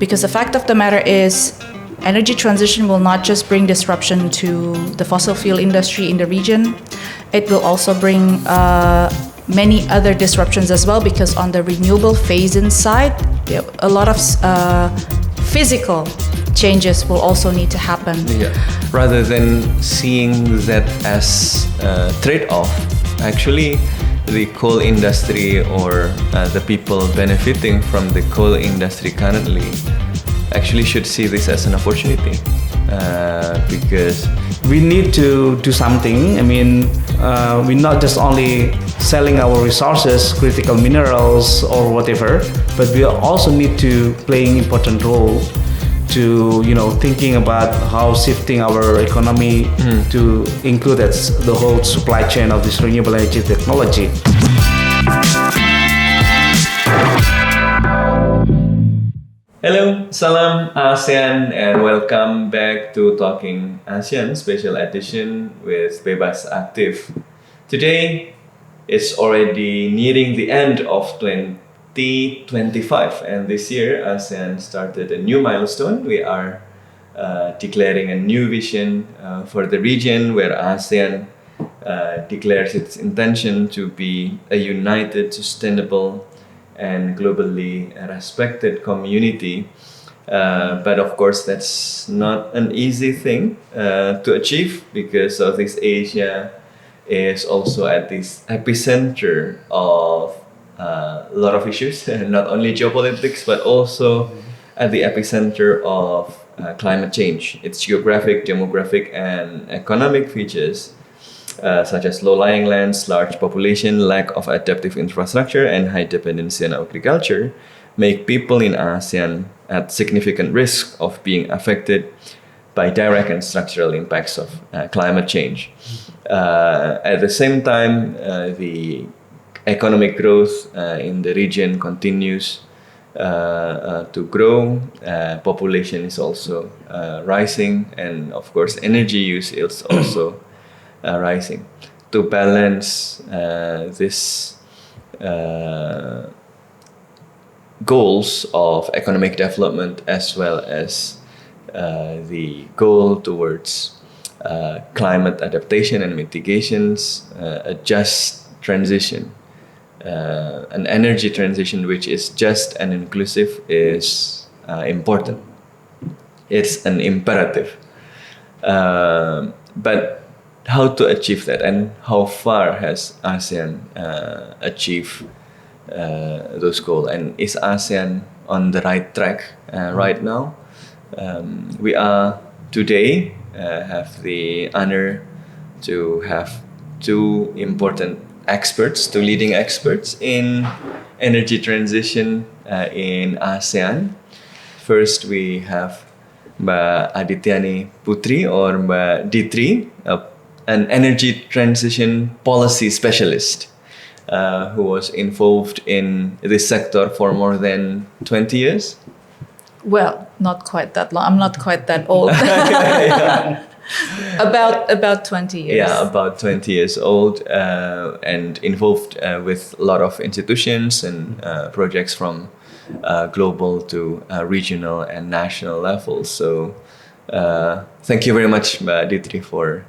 Because the fact of the matter is, energy transition will not just bring disruption to the fossil fuel industry in the region, it will also bring many other disruptions as well, because on the renewable phase-in side, a lot of physical changes will also need to happen. Yeah. Rather than seeing that as a trade-off, actually the coal industry or the people benefiting from the coal industry currently actually should see this as an opportunity, because we need to do something. I mean, we're not just only selling our resources, critical minerals or whatever, but we also need to play an important role to, thinking about how shifting our economy to include the whole supply chain of this renewable energy technology. Hello, salam ASEAN, and welcome back to Talking ASEAN Special Edition with Bebas Aktif. Today, it's already nearing the end of 2025, and this year ASEAN started a new milestone. We are declaring a new vision for the region, where ASEAN declares its intention to be a united, sustainable, and globally respected community. But of course, that's not an easy thing to achieve, because Southeast Asia is also at this epicenter of a lot of issues, not only geopolitics, but also at the epicenter of climate change. Its geographic, demographic, and economic features, such as low-lying lands, large population, lack of adaptive infrastructure, and high dependency on agriculture, make people in ASEAN at significant risk of being affected by direct and structural impacts of climate change. At the same time, the economic growth in the region continues to grow. Population is also rising, and of course, energy use is also rising. To balance this goals of economic development, as well as the goal towards climate adaptation and mitigations, a just transition, an energy transition which is just and inclusive, is important. It's an imperative. But how to achieve that, and how far has ASEAN achieved those goals, and is ASEAN on the right track right now? We are today have the honor to have two important experts, two leading experts in energy transition in ASEAN. First, we have Mbak Adhityani Putri, or Mbak Ditri, an energy transition policy specialist who was involved in this sector for more than 20 years. Well, not quite that long. I'm not quite that old. About 20 years. Yeah, about 20 years old, and involved with a lot of institutions and projects from global to regional and national levels. So thank you very much, Mbak Ditri, for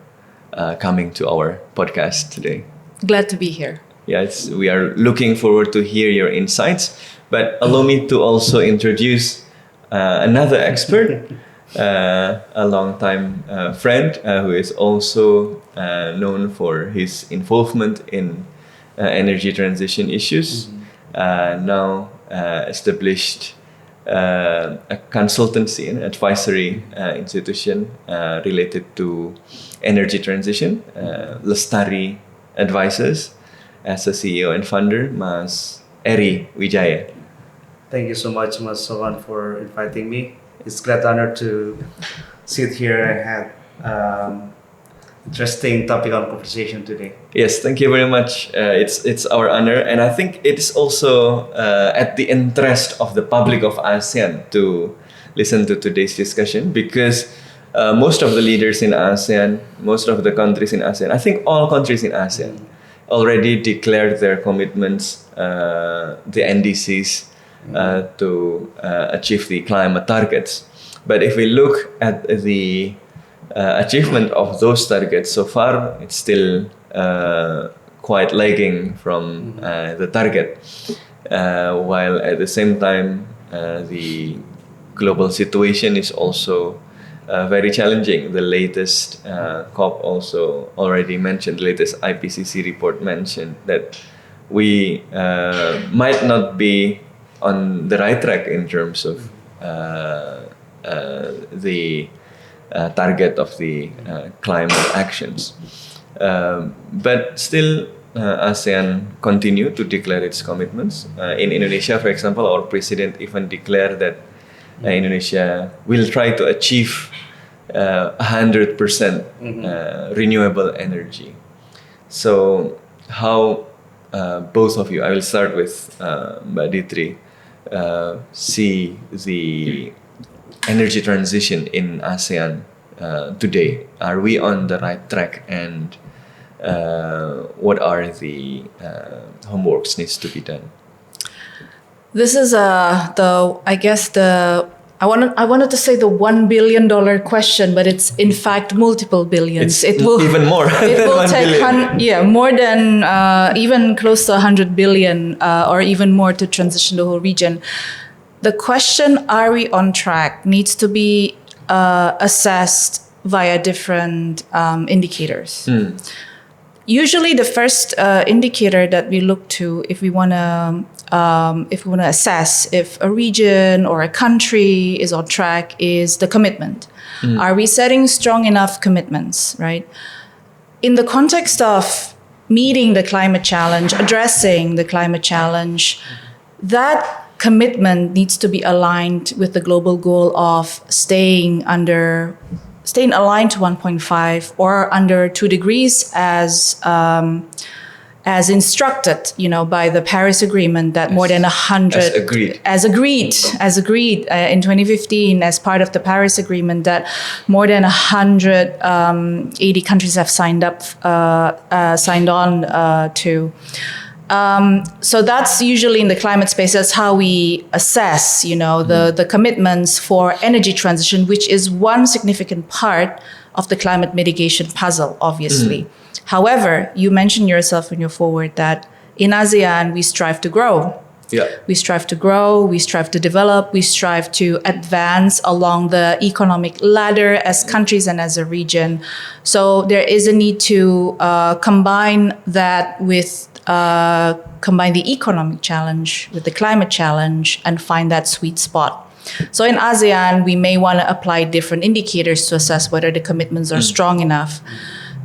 coming to our podcast today. Glad to be here. Yes, we are looking forward to hear your insights. But allow me to also introduce another expert, a longtime friend who is also known for his involvement in energy transition issues. Now established a consultancy and advisory institution related to energy transition, Lestari Advisors, as a CEO and founder, Mas Ery Wijaya. Thank you so much, Mas Sohan, for inviting me. It's a great honor to sit here and have interesting topic on conversation today. Yes, thank you very much. It's our honor, and I think it's also at the interest of the public of ASEAN to listen to today's discussion, because most of the leaders in ASEAN, most of the countries in ASEAN, I think all countries in ASEAN already declared their commitments, the NDCs, to achieve the climate targets. But if we look at the achievement of those targets so far, it's still quite lagging from the target, while at the same time the global situation is also very challenging. The latest COP also already mentioned, the latest IPCC report mentioned that we might not be on the right track in terms of the target of the climate actions. But still, ASEAN continue to declare its commitments. In Indonesia, for example, our president even declared that Indonesia will try to achieve 100% renewable energy. So how both of you, I will start with Mbak Ditri, see the energy transition in ASEAN today? Are we on the right track, and what are the homeworks needs to be done? This is I wanted to say the $1 billion question, but it's in fact multiple billions. It will even more. It will take more than even close to 100 billion or even more to transition the whole region. The question, are we on track, needs to be assessed via different indicators. Usually, the first indicator that we look to if we want to assess if a region or a country is on track is the commitment. Are we setting strong enough commitments, right? In the context of meeting the climate challenge, addressing the climate challenge, that commitment needs to be aligned with the global goal of staying aligned to 1.5 or under 2 degrees as instructed, by the Paris Agreement, that more than 100 as agreed in 2015 as part of the Paris Agreement, that more than 180 countries have signed on to. So that's usually in the climate space. That's how we assess, the commitments for energy transition, which is one significant part of the climate mitigation puzzle, obviously. However, you mentioned yourself in your forward that in ASEAN, we strive to grow. Yeah. We strive to grow, we strive to develop, we strive to advance along the economic ladder as countries and as a region. So there is a need to combine that with combine the economic challenge with the climate challenge and find that sweet spot. So in ASEAN, we may want to apply different indicators to assess whether the commitments are strong enough,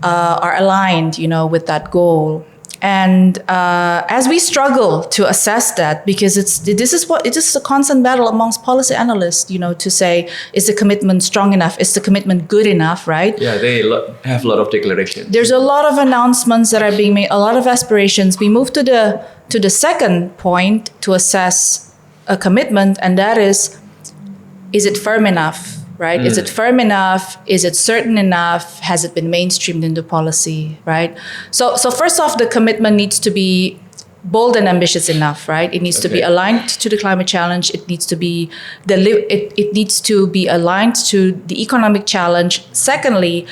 are aligned, with that goal. And as we struggle to assess that, because it's just a constant battle amongst policy analysts, to say, is the commitment strong enough? Is the commitment good enough, right? Yeah, they have a lot of declarations. There's a lot of announcements that are being made, a lot of aspirations. We move to the second point to assess a commitment, and that is it firm enough? Right? Is it firm enough? Is it certain enough? Has it been mainstreamed into policy? Right? So first off, the commitment needs to be bold and ambitious enough, right? It needs to be aligned to the climate challenge. It needs to be it needs to be aligned to the economic challenge. Secondly,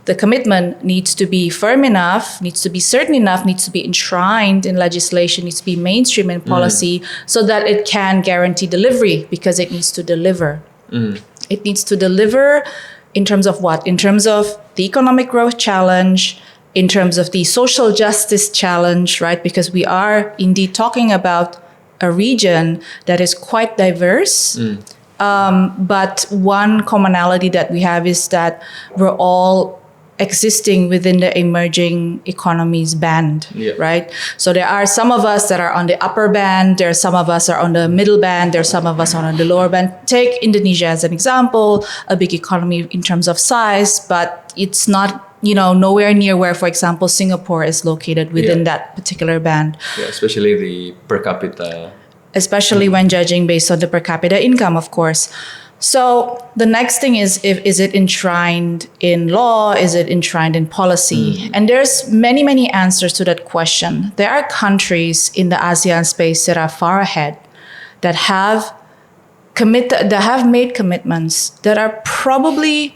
the commitment needs to be firm enough, needs to be certain enough, needs to be enshrined in legislation, needs to be mainstream in policy, so that it can guarantee delivery, because it needs to deliver. It needs to deliver in terms of what? In terms of the economic growth challenge, in terms of the social justice challenge, right? Because we are indeed talking about a region that is quite diverse. But one commonality that we have is that we're all existing within the emerging economies band, right? So there are some of us that are on the upper band, there are some of us are on the middle band, there are some of us on the lower band. Take Indonesia as an example, a big economy in terms of size, but it's not, nowhere near where, for example, Singapore is located within that particular band. Yeah, especially the per capita. Especially when judging based on the per capita income, of course. So the next thing is it enshrined in law? Is it enshrined in policy? And there's many answers to that question. There are countries in the ASEAN space that are far ahead, that have made commitments that are probably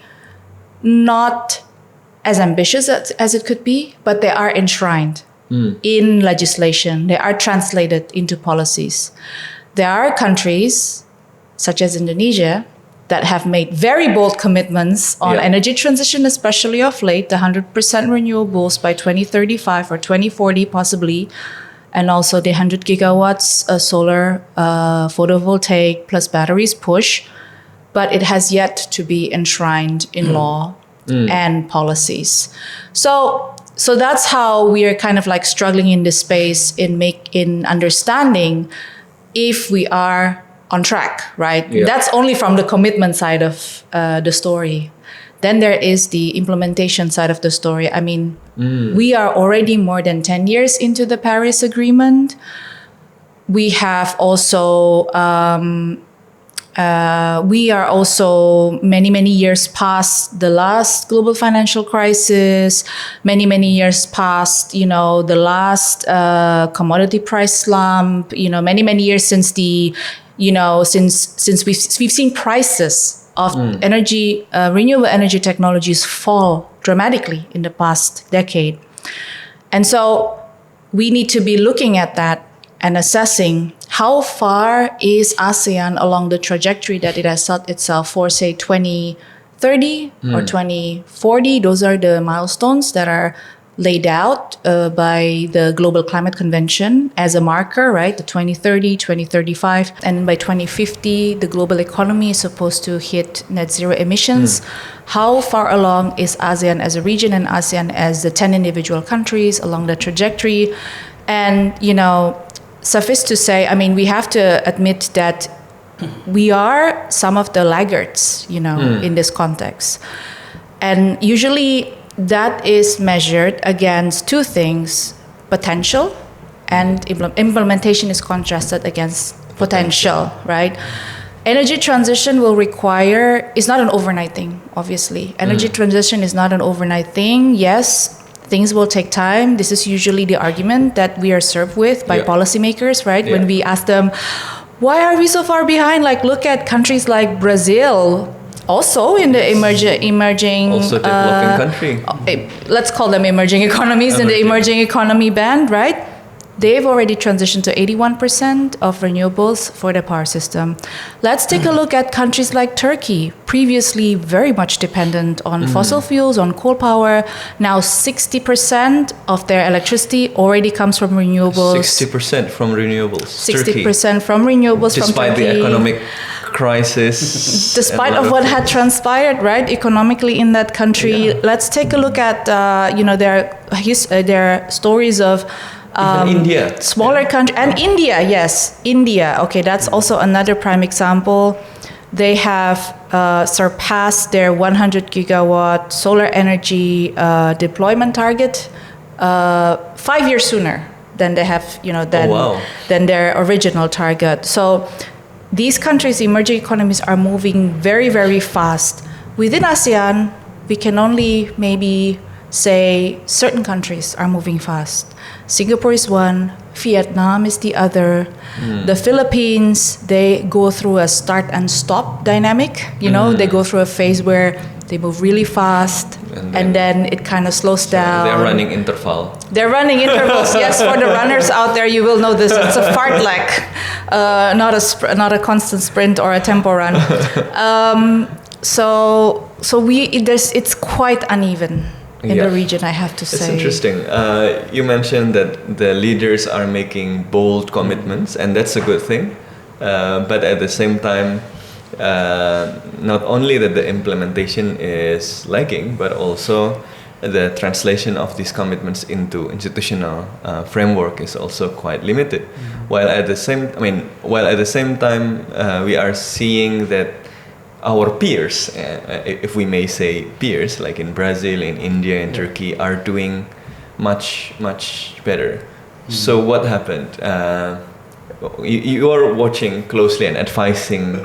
not as ambitious as it could be, but they are enshrined in legislation. They are translated into policies. There are countries, such as Indonesia, that have made very bold commitments on energy transition, especially of late, the 100% renewables by 2035 or 2040 possibly, and also the 100 gigawatts solar photovoltaic plus batteries push, but it has yet to be enshrined in law and policies. So that's how we are kind of like struggling in this space in understanding if we are on track, right? Yeah. That's only from the commitment side of the story. Then there is the implementation side of the story. I mean, we are already more than 10 years into the Paris Agreement. We have also, we are also many years past the last global financial crisis, many years past, the last commodity price slump, many years since the, since we've seen prices of energy, renewable energy technologies fall dramatically in the past decade. And so we need to be looking at that and assessing how far is ASEAN along the trajectory that it has set itself for, say, 2030 or 2040. Those are the milestones that are laid out by the Global Climate Convention as a marker, right? The 2030, 2035. And by 2050, the global economy is supposed to hit net zero emissions. How far along is ASEAN as a region and ASEAN as the 10 individual countries along the trajectory? And, suffice to say, I mean, we have to admit that we are some of the laggards, in this context. And usually that is measured against two things: potential, and implementation is contrasted against potential, right? Energy transition is not an overnight thing, obviously. Energy transition is not an overnight thing. Yes, things will take time. This is usually the argument that we are served with by policymakers, right? When we ask them, why are we so far behind? Like, look at countries like Brazil, also in the emerging, also developing country. Let's call them emerging economies in the emerging economy band, right? They've already transitioned to 81% of renewables for the power system. Let's take a look at countries like Turkey, previously very much dependent on fossil fuels, on coal power. Now 60% of their electricity already comes from renewables. 60% from renewables. 60% from renewables from Turkey. Despite the economic crisis. Despite of what had transpired, right, economically in that country. Let's take a look at, their stories of India. Smaller country. And India, yes. India. Okay, that's also another prime example. They have surpassed their 100 gigawatt solar energy deployment target 5 years sooner than they have, than their original target. So these countries, emerging economies, are moving very fast. Within ASEAN, we can only maybe say certain countries are moving fast. Singapore is one, Vietnam is the other. The Philippines, they go through a start and stop dynamic. They go through a phase where they move really fast and then it kind of slows down. They're running interval. They're running intervals. Yes, for the runners out there, you will know this. It's a fartlek, not a constant sprint or a tempo run. It's quite uneven in the region, I have to say. It's interesting. You mentioned that the leaders are making bold commitments, and that's a good thing. But at the same time, not only that the implementation is lagging, but also the translation of these commitments into institutional framework is also quite limited. While at the same time, we are seeing that our peers, if we may say peers, like in Brazil, in India, in Turkey, are doing much better. So what happened? You are watching closely and advising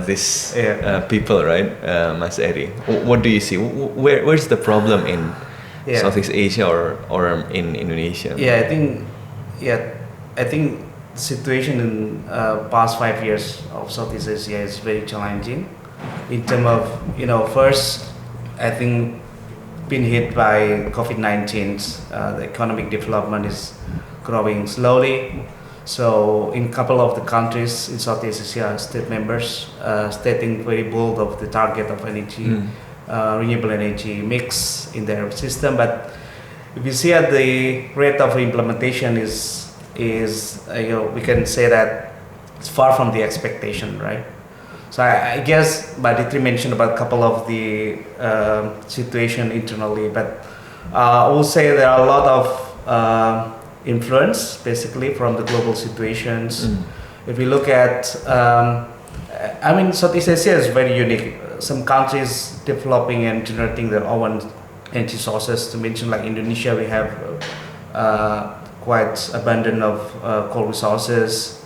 these people, right, Mas Ery? What do you see? Where's the problem in Southeast Asia or in Indonesia? I think situation in past 5 years of Southeast Asia is very challenging in terms of, first, I think been hit by COVID-19. The economic development is growing slowly. So in a couple of the countries in Southeast Asia, state members stating very bold of the target of energy, renewable energy mix in their system. But if you see at the rate of implementation is we can say that it's far from the expectation, right? So I guess Adhityani mentioned about a couple of the situation internally, but I will say there are a lot of influence basically from the global situations. If we look at, Southeast Asia is very unique. Some countries developing and generating their own energy sources. To mention like Indonesia, we have quite abundant of coal resources.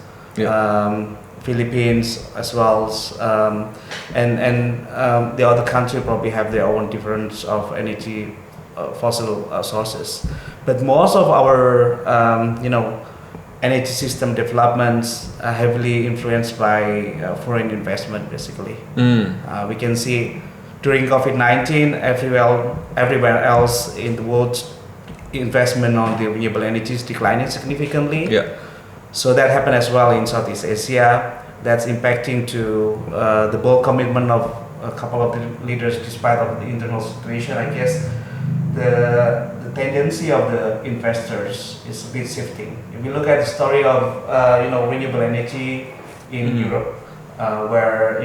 Philippines as well, and the other country probably have their own difference of energy fossil sources. But most of our energy system developments are heavily influenced by foreign investment basically. We can see during COVID-19 everywhere else in the world investment on the renewable energy is declining significantly. So that happened as well in Southeast Asia. That's impacting to the bold commitment of a couple of the leaders despite of the internal situation. I guess the tendency of the investors is a bit shifting. If you look at the story of renewable energy in Europe, where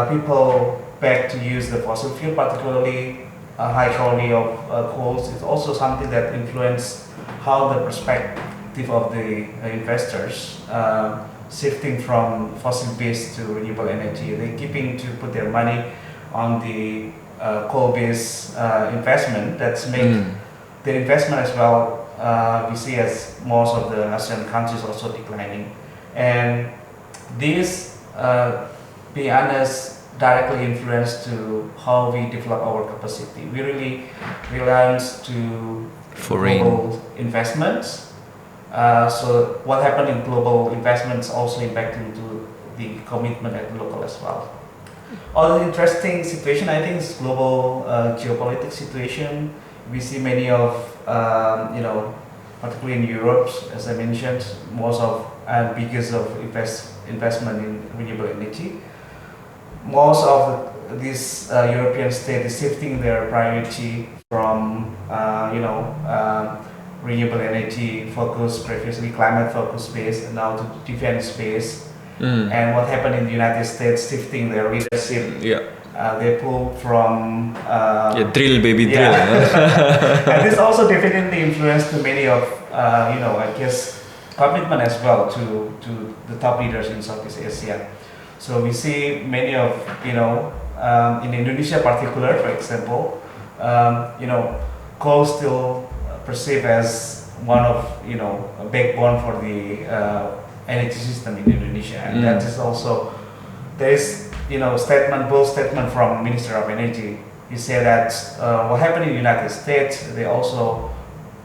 people beg to use the fossil fuel, particularly high quality of coals, is also something that influenced how the perspective of the investors shifting from fossil-based to renewable energy. They're keeping to put their money on the coal-based investment. That's make the investment as well. We see as most of the ASEAN countries also declining, and this, be honest, directly influence to how we develop our capacity. We really rely to foreign global investments. So what happened in global investments also impacting to the commitment at the local as well. Other interesting situation, I think, is global geopolitical situation. We see many of, particularly in Europe, as I mentioned, most of and biggest of investment in renewable energy. Most of these European states is shifting their priority from, renewable energy focus, previously climate focus space, and now to defense space. And what happened in the United States, shifting their leadership. They pull from drill baby drill. And this also definitely influenced many of I guess commitment as well to the top leaders in Southeast Asia. So we see many of in Indonesia particular, for example, coal still perceived as one of a backbone for the energy system in Indonesia, and that is also there is bold statement from Minister of Energy. He said that what happened in the United States, they also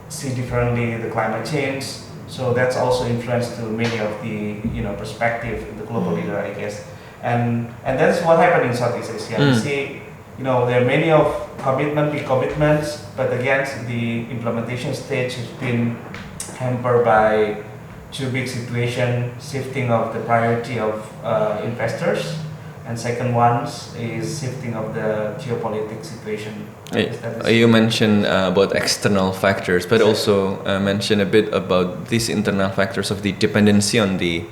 see differently the climate change, so that's also influenced to many of the perspective in the global leader, I guess, and that's what happened in Southeast Asia. We see there are many of big commitments, but again, the implementation stage has been hampered by two big situations: shifting of the priority of investors, and second one is shifting of the geopolitical situation. You mentioned about external factors, but also mention a bit about these internal factors of the dependency on the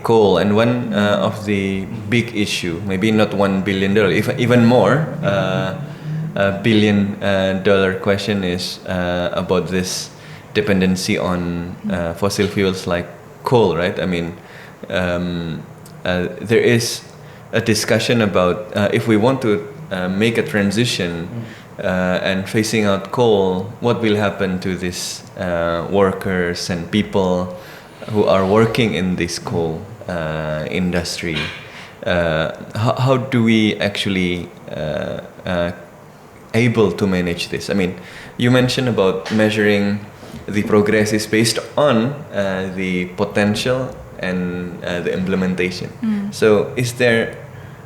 coal. And one of the big issue, maybe not $1 billion, even more, $1 billion question is about this dependency on fossil fuels like coal, right? I mean, there is a discussion about if we want to make a transition and phasing out coal, what will happen to these workers and people who are working in this coal industry? How do we actually able to manage this? I mean, you mentioned about measuring the progress is based on the potential and the implementation. So is there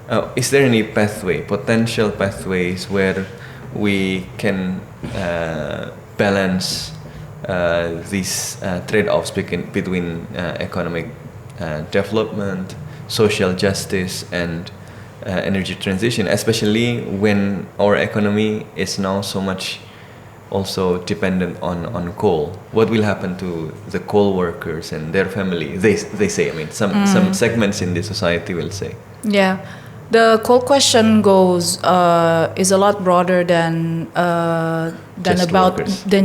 any potential pathways where we can balance these trade-offs between economic development, social justice, and energy transition, especially when our economy is now so much also dependent on coal? What will happen to the coal workers and their family? They say, I mean, some segments in the society will say. Yeah, the coal question is a lot broader than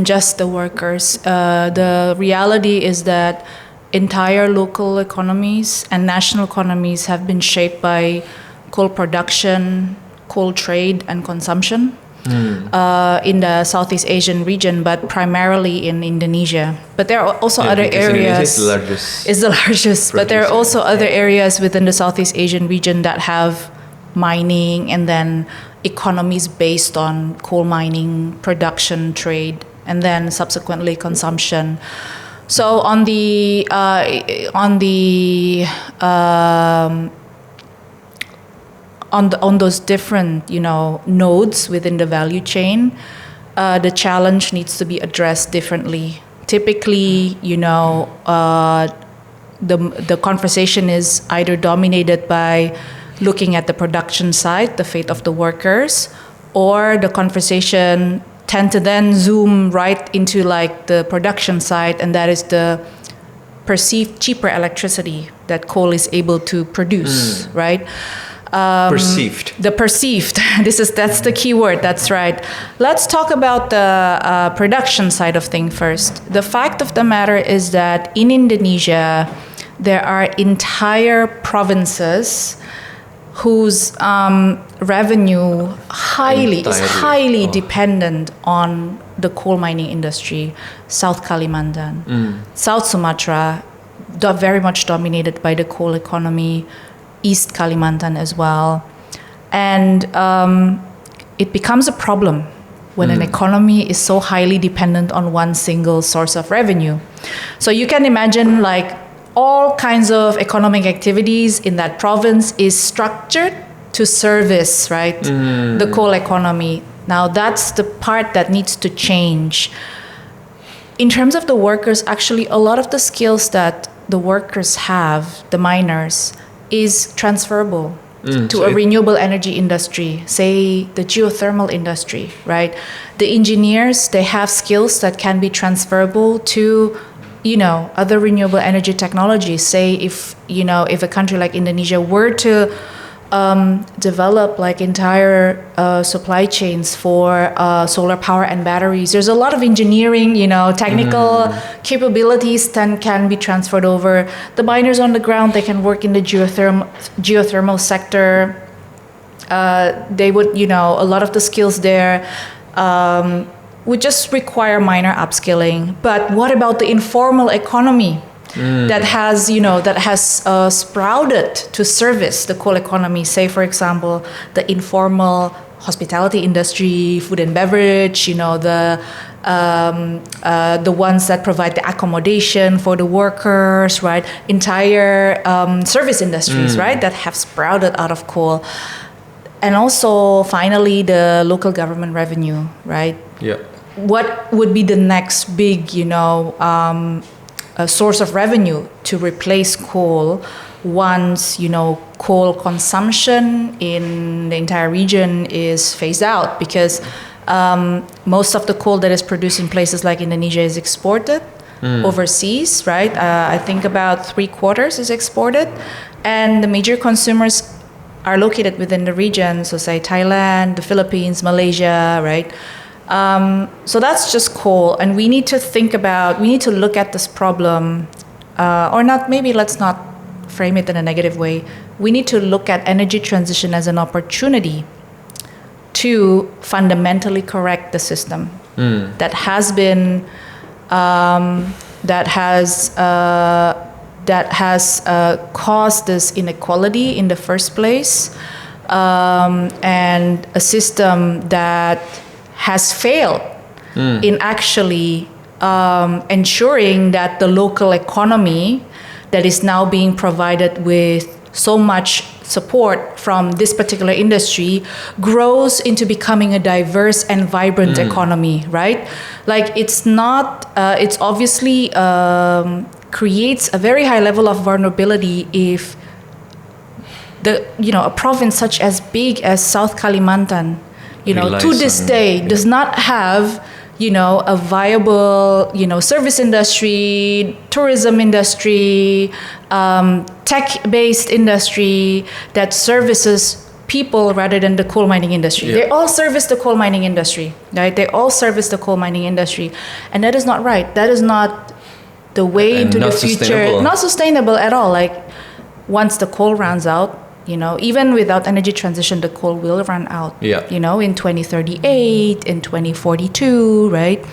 just the workers. The reality is that entire local economies and national economies have been shaped by coal production, coal trade, and consumption in the Southeast Asian region, but primarily in Indonesia. But there are also other areas. It's the largest. But there are also other areas within the Southeast Asian region that have mining and then economies based on coal mining, production, trade, and then subsequently consumption. So on those different, nodes within the value chain, the challenge needs to be addressed differently. Typically, the conversation is either dominated by looking at the production side, the fate of the workers, or the conversation tend to then zoom right into like the production side, and that is the perceived cheaper electricity that coal is able to produce, right? The perceived. That's the key word. That's right. Let's talk about the production side of things first. The fact of the matter is that in Indonesia, there are entire provinces whose revenue is highly dependent on the coal mining industry. South Kalimantan, South Sumatra, very much dominated by the coal economy. East Kalimantan as well. And it becomes a problem when an economy is so highly dependent on one single source of revenue. So you can imagine like all kinds of economic activities in that province is structured to service, right, the coal economy. Now that's the part that needs to change. In terms of the workers, actually a lot of the skills that the workers have, the miners, is transferable to a renewable energy industry, say the geothermal industry, right? The engineers, they have skills that can be transferable to, other renewable energy technologies. Say if a country like Indonesia were to develop like entire supply chains for solar power and batteries, there's a lot of engineering, technical capabilities can be transferred over. The miners on the ground, they can work in the geothermal sector. They would, a lot of the skills there would just require minor upskilling. But what about the informal economy? That has sprouted to service the coal economy. Say, for example, the informal hospitality industry, food and beverage. The ones that provide the accommodation for the workers, right? Entire service industries, right? That have sprouted out of coal. And also, finally, the local government revenue, right? Yeah. What would be the next big, a source of revenue to replace coal once coal consumption in the entire region is phased out? Because most of the coal that is produced in places like Indonesia is exported overseas, right? I think about 3/4 is exported, and the major consumers are located within the region. So say Thailand, the Philippines, Malaysia, right? So that's just coal, and we need to look at this problem, or not, maybe let's not frame it in a negative way. We need to look at energy transition as an opportunity to fundamentally correct the system that has been, that has caused this inequality in the first place, and a system that has failed in actually ensuring that the local economy that is now being provided with so much support from this particular industry grows into becoming a diverse and vibrant economy, right? Like it's not, it's obviously creates a very high level of vulnerability if a province such as big as South Kalimantan, to this day does not have a viable, service industry, tourism industry, tech-based industry that services people rather than the coal mining industry. They all service the coal mining industry, right? They all service the coal mining industry. And that is not right. That is not the way into the future. Not sustainable at all. Like once the coal runs out, even without energy transition, the coal will run out, in 2038, in 2042, right?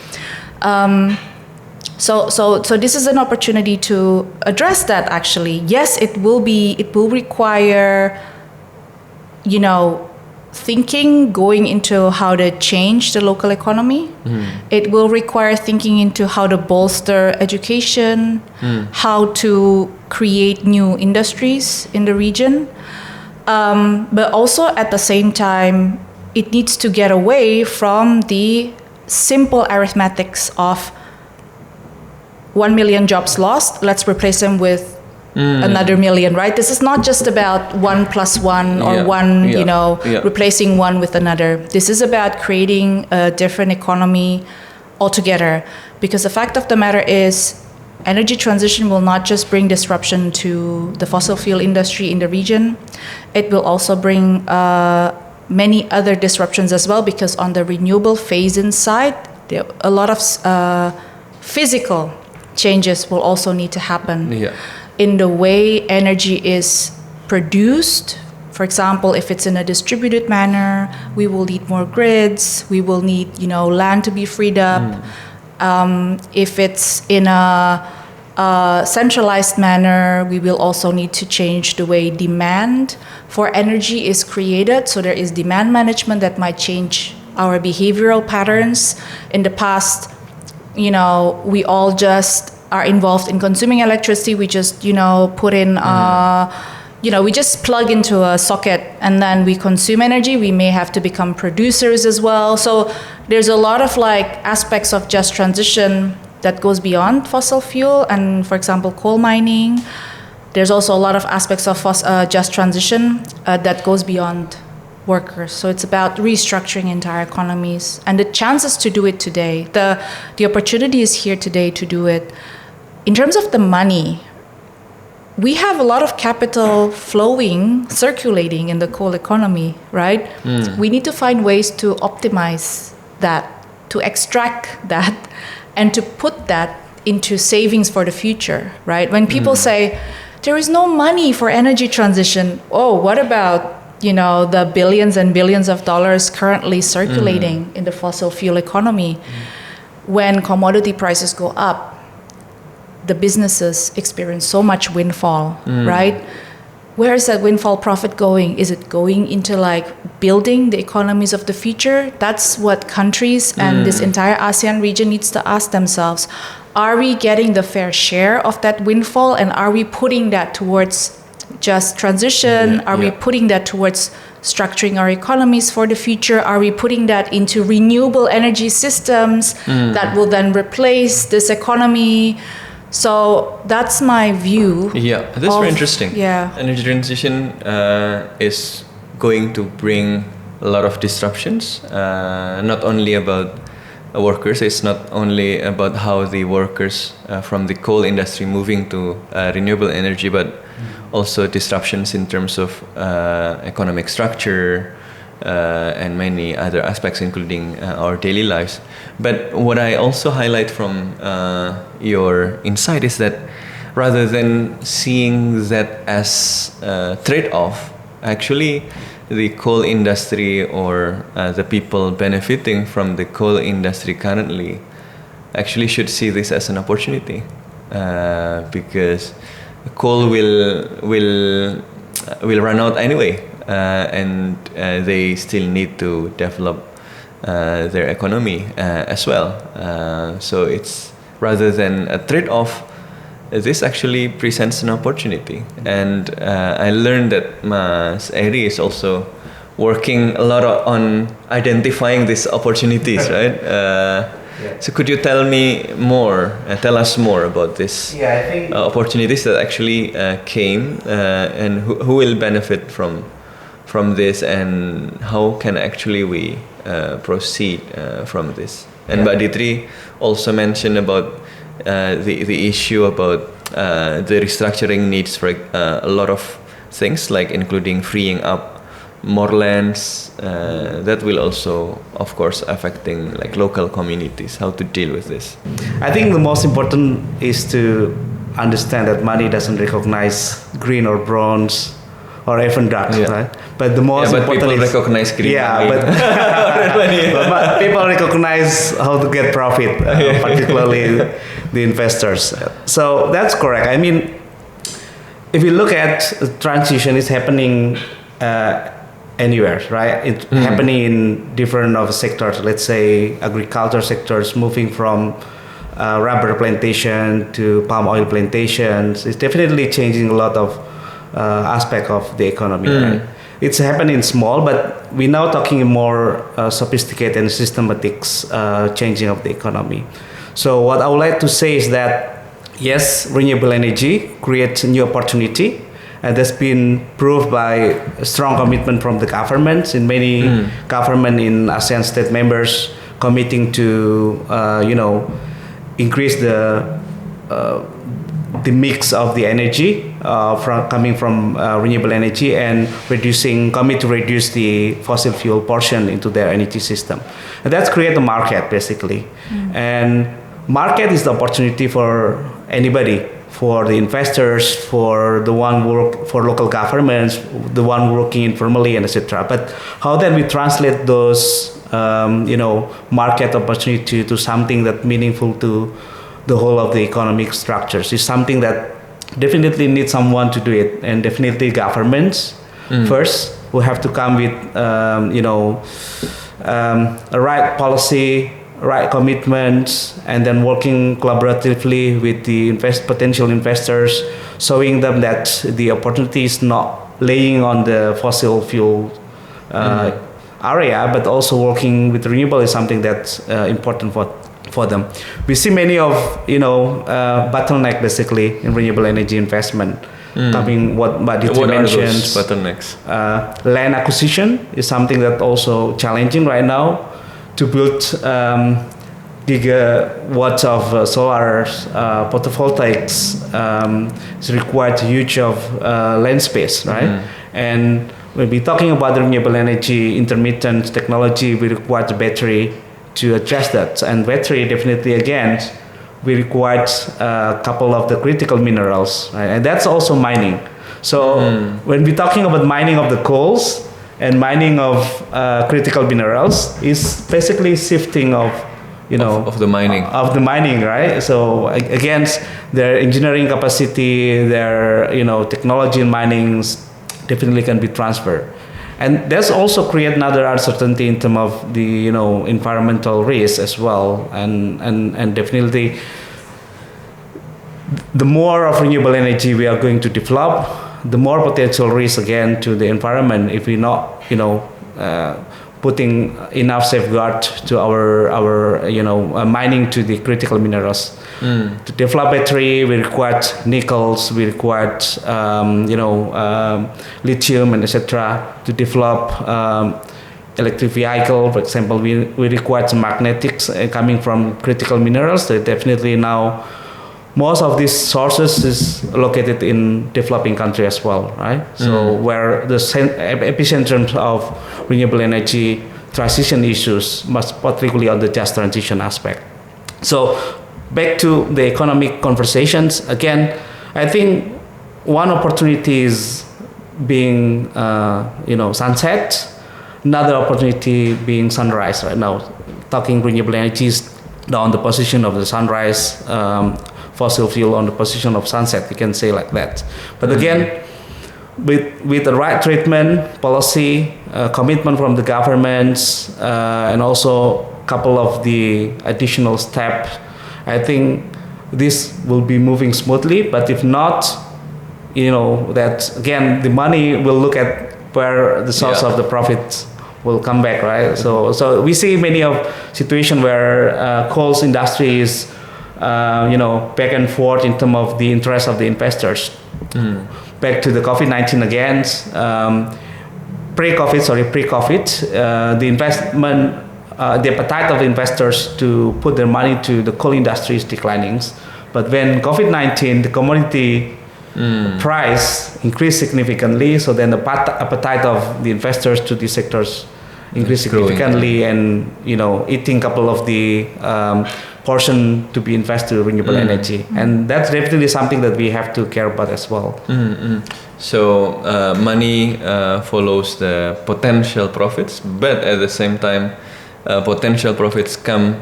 So this is an opportunity to address that actually. Yes, it will require, thinking going into how to change the local economy. It will require thinking into how to bolster education, how to create new industries in the region. But also at the same time, it needs to get away from the simple arithmetics of 1 million jobs lost, let's replace them with another million, right? This is not just about 1 + 1 or replacing one with another. This is about creating a different economy altogether. Because the fact of the matter is, energy transition will not just bring disruption to the fossil fuel industry in the region. It will also bring many other disruptions as well, because on the renewable phase-in side, a lot of physical changes will also need to happen in the way energy is produced. For example, if it's in a distributed manner, we will need more grids. We will need, land to be freed up. If it's in a centralized manner, we will also need to change the way demand for energy is created. So there is demand management that might change our behavioral patterns. In the past, we all just are involved in consuming electricity. We just, put in, we just plug into a socket and then we consume energy. We may have to become producers as well. So there's a lot of aspects of just transition that goes beyond fossil fuel and, for example, coal mining. There's also a lot of aspects of just transition that goes beyond workers. So it's about restructuring entire economies, and the chances to do it today, the opportunity is here today to do it. In terms of the money, we have a lot of capital circulating in the coal economy, right? We need to find ways to optimize that, to extract that, and to put that into savings for the future, right? When people say, there is no money for energy transition, what about the billions and billions of dollars currently circulating in the fossil fuel economy? When commodity prices go up, the businesses experience so much windfall, right? Where is that windfall profit going? Is it going into building the economies of the future? That's what countries and this entire ASEAN region needs to ask themselves. Are we getting the fair share of that windfall, and are we putting that towards just transition? Are we putting that towards structuring our economies for the future? Are we putting that into renewable energy systems that will then replace this economy? So that's my view. Yeah, that's very interesting. Yeah. Energy transition is going to bring a lot of disruptions, not only about workers. It's not only about how the workers from the coal industry moving to renewable energy, but also disruptions in terms of economic structure and many other aspects, including our daily lives. But what I also highlight from your insight is that rather than seeing that as a trade-off, actually the coal industry or the people benefiting from the coal industry currently actually should see this as an opportunity, because coal will run out anyway, and they still need to develop their economy as well. So it's rather than a trade-off, this actually presents an opportunity. And I learned that Mas Ery is also working a lot on identifying these opportunities, right? So could you tell us more about this Yeah, I think opportunities that actually came, and who will benefit from this, and how can actually we proceed from this? And Mbak Ditri also mentioned about the issue about the restructuring needs for a lot of things, like including freeing up more lands, that will also, of course, affecting like local communities, how to deal with this. I think the most important is to understand that money doesn't recognize green or bronze or even dark, right? But the most important people is recognize green. But people recognize how to get profit, particularly the investors. So that's correct. I mean, if you look at transition, it's happening anywhere, right? It's happening in different of sectors. Let's say agriculture sectors moving from rubber plantation to palm oil plantations. It's definitely changing a lot of aspect of the economy. Right? It's happening small, but we're now talking more sophisticated and systematic changing of the economy. So what I would like to say is that yes, renewable energy creates a new opportunity. And that's been proved by a strong commitment from the governments in many government in ASEAN state members committing to increase the mix of the energy coming from renewable energy and commit to reduce the fossil fuel portion into their energy system. And that's create a market basically. And market is the opportunity for anybody, for the investors, for the one work for local governments, the one working informally, and etc. But how then we translate those market opportunity to something that meaningful to the whole of the economic structures is something that definitely needs someone to do it, and definitely governments first will have to come with a right policy, right commitments, and then working collaboratively with the potential investors, showing them that the opportunity is not laying on the fossil fuel area, but also working with renewable is something that's important for them. We see many of bottleneck basically in renewable energy investment. Coming what Ditri mentioned, bottlenecks? Land acquisition is something that also challenging right now. To build gigawatts of solar photovoltaics is required huge of land space, right? And when we're talking about renewable energy intermittent technology, we require the battery to address that. And battery definitely, again, we require a couple of the critical minerals, right? And that's also mining. So when we're talking about mining of the coals and mining of critical minerals, is basically shifting of the mining, right? So again, their engineering capacity, their technology in mining definitely can be transferred. And that's also create another uncertainty in terms of the environmental risk as well, and definitely the more of renewable energy we are going to develop, the more potential risk again to the environment if we're not putting enough safeguard to our mining to the critical minerals. To develop battery, we require nickels, we require lithium and etc. To develop electric vehicle, for example, we require some magnetics coming from critical minerals. So definitely now most of these sources is located in developing country as well, right? So where the epicentrum of renewable energy transition issues, must particularly on the just transition aspect. So back to the economic conversations again, I think one opportunity is being sunset, another opportunity being sunrise right now. Talking renewable energies down the position of the sunrise, fossil fuel on the position of sunset, we can say like that. But again, with the right treatment, policy, commitment from the governments, and also a couple of the additional steps, I think this will be moving smoothly. But if not, that again, the money will look at where the source of the profits will come back, right? So we see many of situation where coal industry is, back and forth in terms of the interest of the investors. Back to the COVID-19 again, pre-COVID, the investment, the appetite of appetite to put their money to the coal industry is declining. But when COVID-19, the commodity price increased significantly, so then the appetite of the investors to these sectors increased significantly, and eating a couple of the portion to be invested in renewable energy, and that's definitely something that we have to care about as well. So money follows the potential profits, but at the same time, potential profits come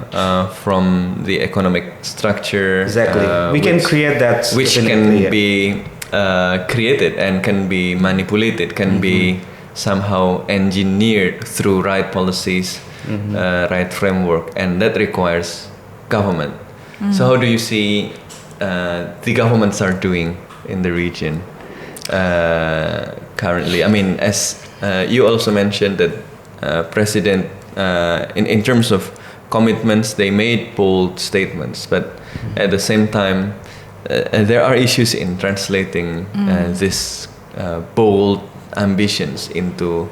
from the economic structure. Exactly, we can create that, which can be created and can be manipulated, can be somehow engineered through right policies, right framework, and that requires government. So how do you see the governments are doing in the region currently? I mean, as you also mentioned that President, in terms of commitments, they made bold statements, but at the same time, there are issues in translating this bold ambitions into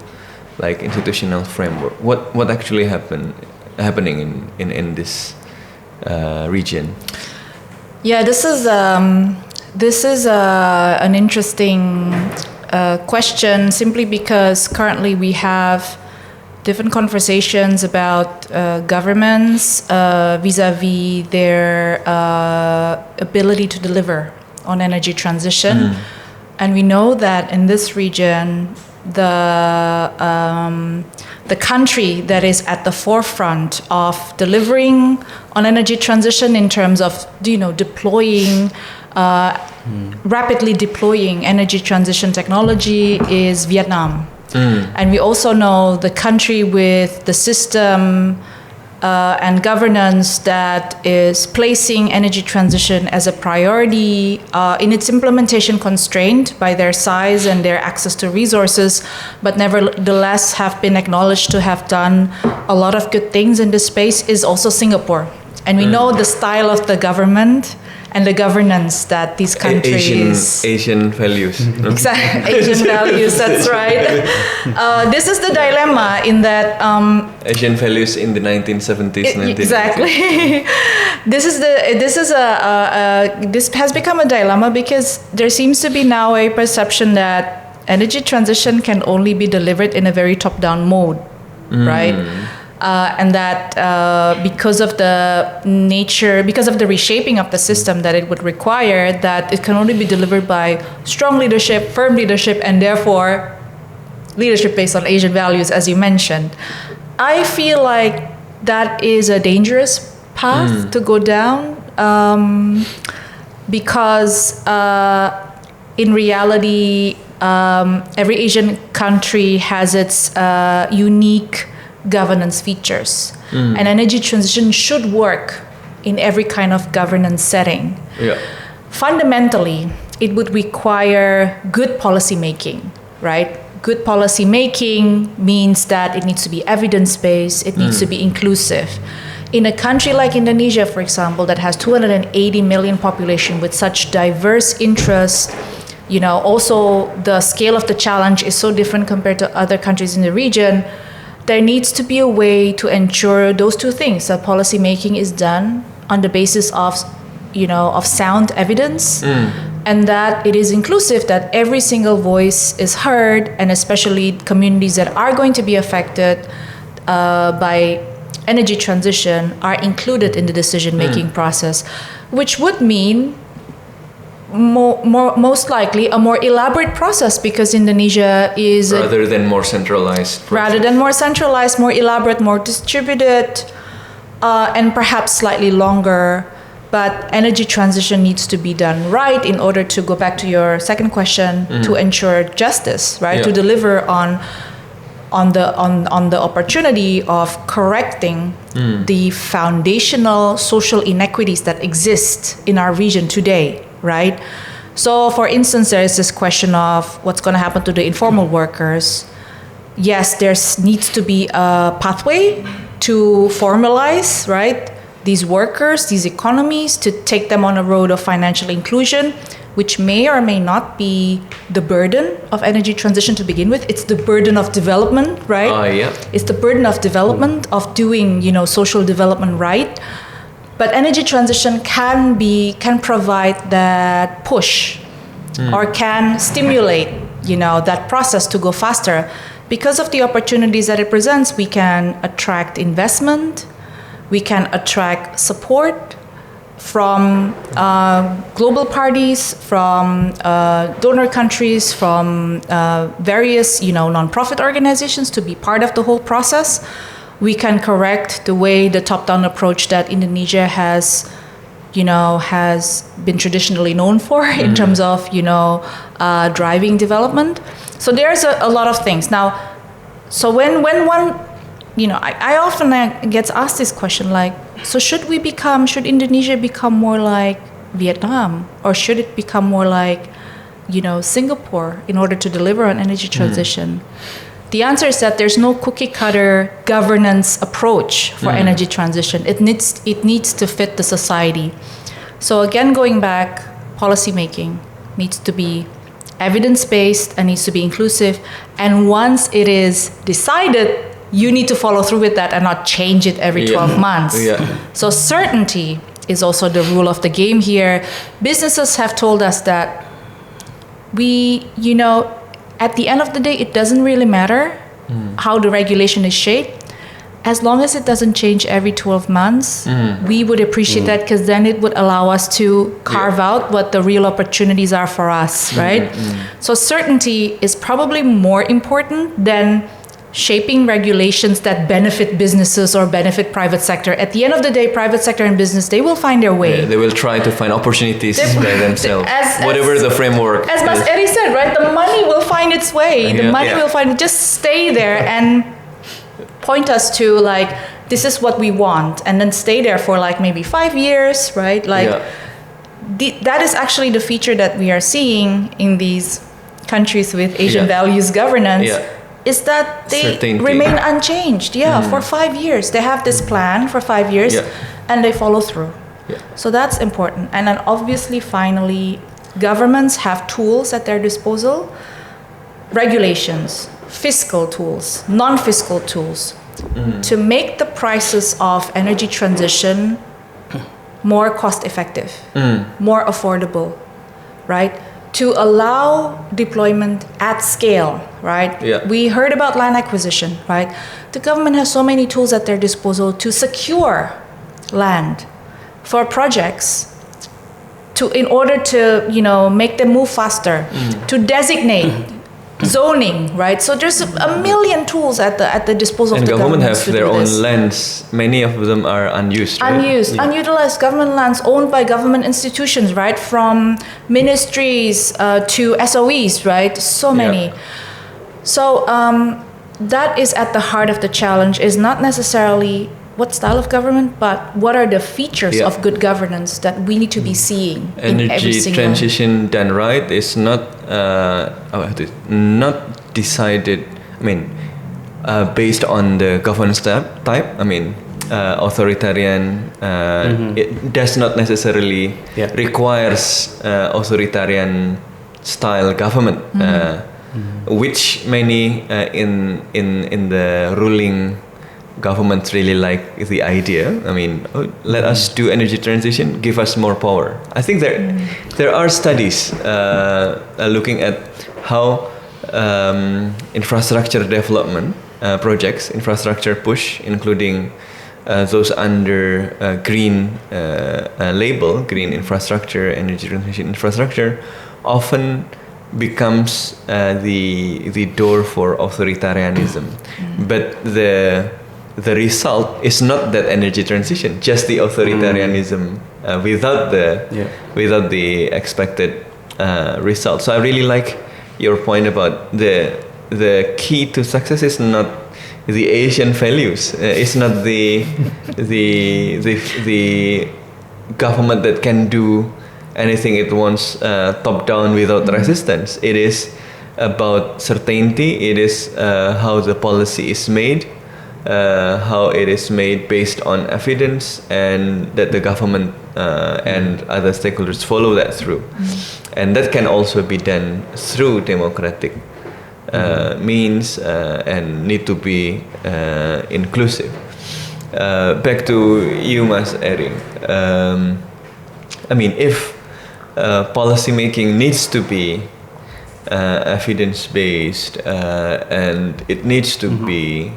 like institutional framework. What actually happening in this region? Yeah, this is an interesting question, simply because currently we have different conversations about governments vis-a-vis their ability to deliver on energy transition. And we know that in this region, the country that is at the forefront of delivering on energy transition in terms of deploying, rapidly deploying energy transition technology is Vietnam. And we also know the country with the system and governance that is placing energy transition as a priority in its implementation, constrained by their size and their access to resources, but nevertheless have been acknowledged to have done a lot of good things in this space, is also Singapore. And we know the style of the government and the governance that these countries... Asian values. Exactly, Asian values, that's right. This is the dilemma in that... Asian values in the 1970s, 1980s. Exactly. This has become a dilemma because there seems to be now a perception that energy transition can only be delivered in a very top-down mode, right? And that because of the nature, because of the reshaping of the system that it would require, that it can only be delivered by strong leadership, firm leadership, and therefore leadership based on Asian values, as you mentioned. I feel like that is a dangerous path to go down because in reality, every Asian country has its unique governance features, and energy transition should work in every kind of governance setting. Fundamentally, it would require good policy making, right? Good policy making means that it needs to be evidence-based, it needs to be inclusive. In a country like Indonesia, for example, that has 280 million population with such diverse interests, also the scale of the challenge is so different compared to other countries in the region. There needs to be a way to ensure those two things, that policy making is done on the basis of, of sound evidence, and that it is inclusive, that every single voice is heard, and especially communities that are going to be affected by energy transition are included in the decision-making process, which would mean most likely a more elaborate process, because Indonesia is rather than more centralized, more elaborate, more distributed, and perhaps slightly longer. But energy transition needs to be done right in order to go back to your second question, to ensure justice, right? To deliver on on the opportunity of correcting the foundational social inequities that exist in our region today, right? So, for instance, there is this question of what's going to happen to the informal workers. Yes, there needs to be a pathway to formalize, right, these workers, these economies, to take them on a road of financial inclusion, which may or may not be the burden of energy transition to begin with. It's the burden of development, right? Yeah. It's the burden of development, of doing, social development right. But energy transition can provide that push or can stimulate, that process to go faster. Because of the opportunities that it presents, we can attract investment, we can attract support from global parties, from donor countries, from various, nonprofit organizations to be part of the whole process. We can correct the way the top-down approach that Indonesia has been traditionally known for in terms of, driving development. So there's a lot of things. Now, so when one, I often get asked this question, like, so should Indonesia become more like Vietnam, or should it become more like, Singapore in order to deliver on energy transition? The answer is that there's no cookie cutter governance approach for energy transition. It needs to fit the society. So again, going back, policy making needs to be evidence-based and needs to be inclusive. And once it is decided, you need to follow through with that and not change it every 12 months. Yeah. So certainty is also the rule of the game here. Businesses have told us that at the end of the day, it doesn't really matter how the regulation is shaped. As long as it doesn't change every 12 months, we would appreciate that, because then it would allow us to carve out what the real opportunities are for us, right? So certainty is probably more important than shaping regulations that benefit businesses or benefit private sector. At the end of the day, private sector and business, they will find their way. Yeah, they will try to find opportunities by themselves, whatever the framework. As Mas Ery said, right? The money will find its way. The money will find. Just stay there and point us to, like, this is what we want, and then stay there for like maybe 5 years, right? Like that is actually the feature that we are seeing in these countries with Asian values governance. Is that they remain unchanged, for 5 years. They have this plan for 5 years, and they follow through. So that's important. And then obviously, finally, governments have tools at their disposal, regulations, fiscal tools, non-fiscal tools, to make the prices of energy transition more cost-effective, more affordable, right? To allow deployment at scale, right? We heard about land acquisition, right? The government has so many tools at their disposal to secure land for projects, in order to make them move faster, to designate zoning, right? So there's a million tools at the disposal of the government. And government have their own lands. Many of them are unused, right? Unutilized government lands owned by government institutions, right? From ministries to SOEs, right? So many. So that is at the heart of the challenge, is not necessarily what style of government, but what are the features of good governance that we need to be seeing in every Energy transition done right is not decided, based on the governance type. Authoritarian, it does not necessarily requires authoritarian style government, which many in the ruling governments really like the idea. Let us do energy transition, give us more power. I think there are studies looking at how infrastructure development projects, infrastructure push, including those under green label, green infrastructure, energy transition infrastructure, often becomes the door for authoritarianism. But the result is not that energy transition, just the authoritarianism without the expected result. So I really like your point about the the key to success is not the Asian values. It's not the government that can do anything it wants top down without resistance. It is about certainty. It is how the policy is made, how it is made based on evidence, and that the government and other stakeholders follow that through. And that can also be done through democratic means and need to be inclusive. Back to you, Mas Ery. I mean, if policy making needs to be evidence-based and it needs to be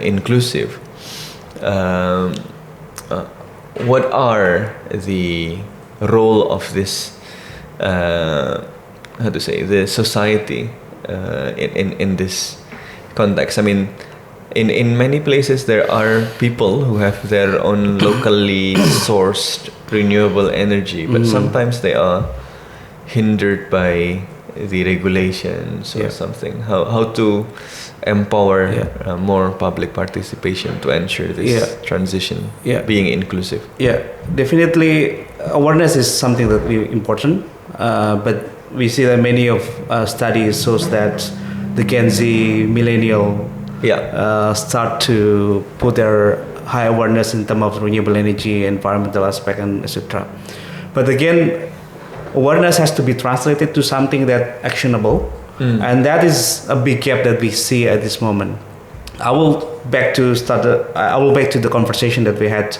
inclusive, what are the role of this, how to say, the society in this context? I mean, in many places there are people who have their own locally sourced renewable energy, but sometimes they are hindered by the regulations or something. How to empower more public participation to ensure this transition being inclusive? Yeah, definitely awareness is something that is important, but we see that many of studies shows that the Gen Z millennial start to put their high awareness in terms of renewable energy, environmental aspect, and etc. But again, awareness has to be translated to something that actionable, and that is a big gap that we see at this moment. I will back to the conversation that we had.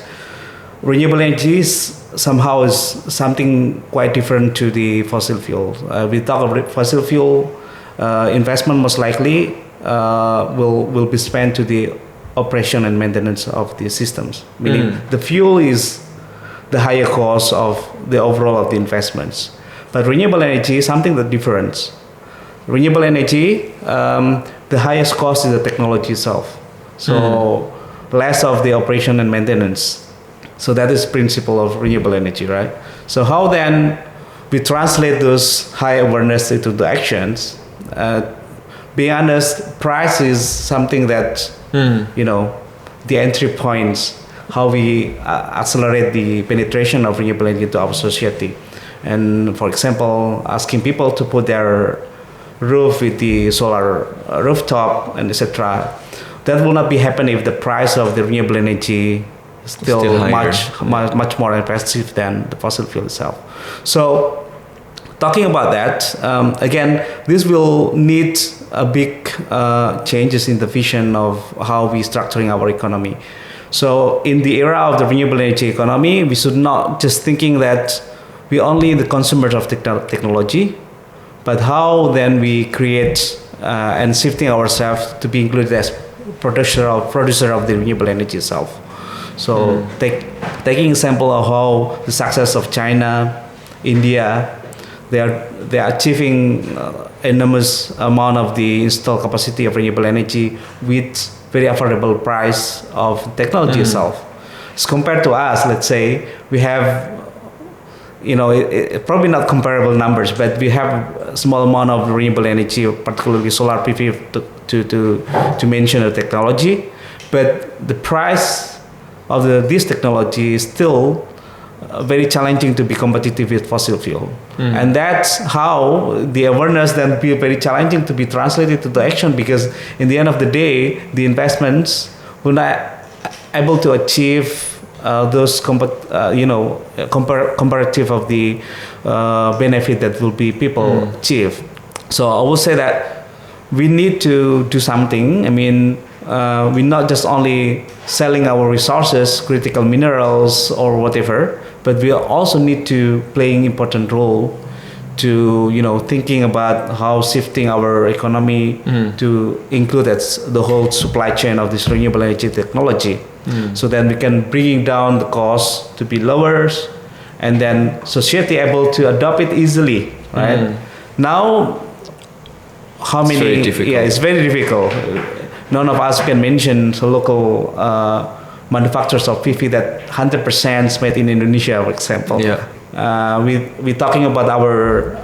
Renewable energy somehow is something quite different to the fossil fuel. We talk about fossil fuel investment most likely will be spent to the operation and maintenance of the systems, meaning the fuel is the higher cost of the overall of the investments. But renewable energy is something that different. Renewable energy, the highest cost is the technology itself. So less of the operation and maintenance. So that is principle of renewable energy, right? So how then we translate those high awareness into the actions? Being honest, price is something that, the entry points, how we accelerate the penetration of renewable energy to our society. And for example, asking people to put their roof with the solar rooftop and etc. That will not be happening if the price of the renewable energy is still much more expensive than the fossil fuel itself. So talking about that, again, this will need a big changes in the vision of how we structuring our economy. So in the era of the renewable energy economy, we should not just thinking that we only the consumers of technology, but how then we create and shifting ourselves to be included as producer of the renewable energy itself. So taking example of how the success of China, India, they are achieving enormous amount of the installed capacity of renewable energy with very affordable price of technology itself. As compared to us, let's say we have, probably not comparable numbers, but we have a small amount of renewable energy, particularly solar PV to mention the technology, but the price of this technology is still very challenging to be competitive with fossil fuel. And that's how the awareness then be very challenging to be translated to the action, because in the end of the day, the investments will not able to achieve those comparative of the benefit that will be people achieve. So I will say that we need to do something. I mean, we're not just only selling our resources, critical minerals or whatever, but we also need to play an important role to thinking about how shifting our economy to include the whole supply chain of this renewable energy technology. So then we can bring down the cost to be lower, and then society able to adopt it easily, right? Now, how many? Very difficult. Yeah, it's very difficult. None of us can mention the local manufacturers of PV that 100% is made in Indonesia, for example. Yeah. We're talking about our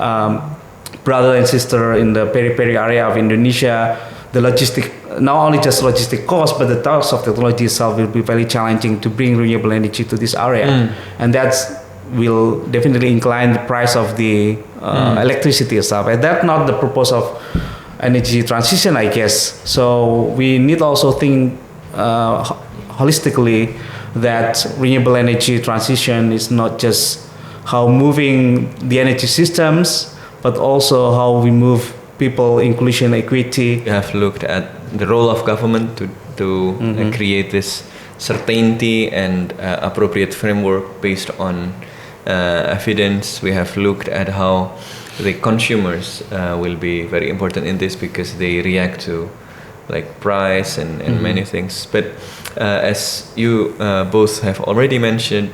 brother and sister in the peri-peri area of Indonesia the logistic, not only just logistic cost, but the cost of technology itself will be very challenging to bring renewable energy to this area, and that's will definitely incline the price of the electricity itself, and that's not the purpose of energy transition, I guess. So we need also think holistically that renewable energy transition is not just how moving the energy systems, but also how we move people, inclusion, equity. You have looked at the role of government to create this certainty and appropriate framework based on evidence. We have looked at how the consumers will be very important in this because they react to like price and many things. But as you both have already mentioned,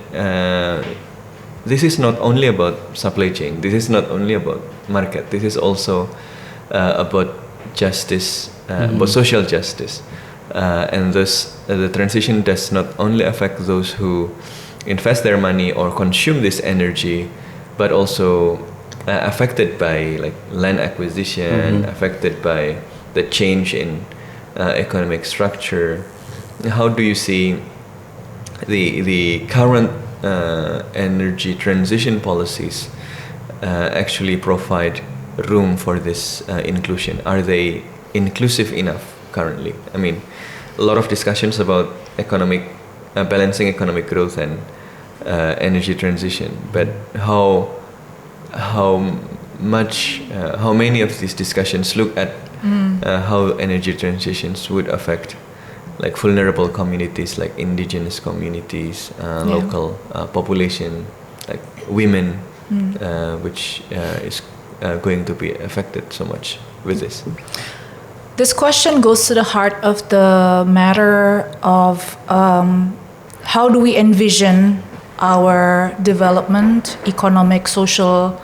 this is not only about supply chain. This is not only about market. This is also about justice, about social justice. And thus the transition does not only affect those who invest their money or consume this energy, but also affected by like land acquisition, affected by the change in economic structure. How do you see the current energy transition policies actually provide room for this inclusion? Are they inclusive enough currently? I mean, a lot of discussions about balancing economic growth and energy transition, but how many of these discussions look at how energy transitions would affect like vulnerable communities, like indigenous communities, local population, like women, which is going to be affected so much with this? This question goes to the heart of the matter of how do we envision our development, economic, social,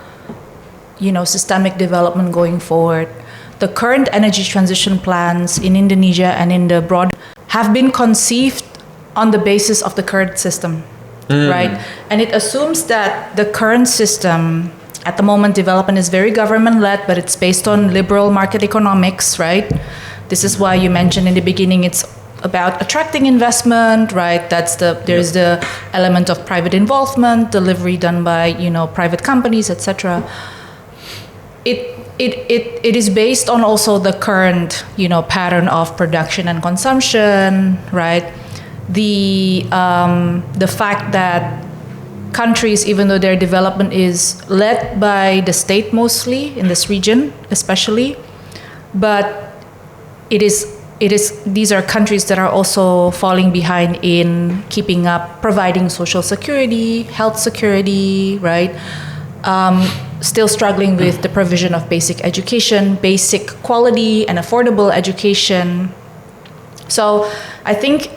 systemic development going forward. The current energy transition plans in Indonesia and in the broad have been conceived on the basis of the current system, right? And it assumes that the current system, at the moment, development is very government-led, but it's based on liberal market economics, right? This is why you mentioned in the beginning it's about attracting investment, right? There's the element of private involvement, delivery done by private companies, etc. It is based on also the current pattern of production and consumption, right? The fact that countries, even though their development is led by the state mostly in this region, especially, but these are countries that are also falling behind in keeping up, providing social security, health security, right? Still struggling with the provision of basic education, basic quality and affordable education. So I think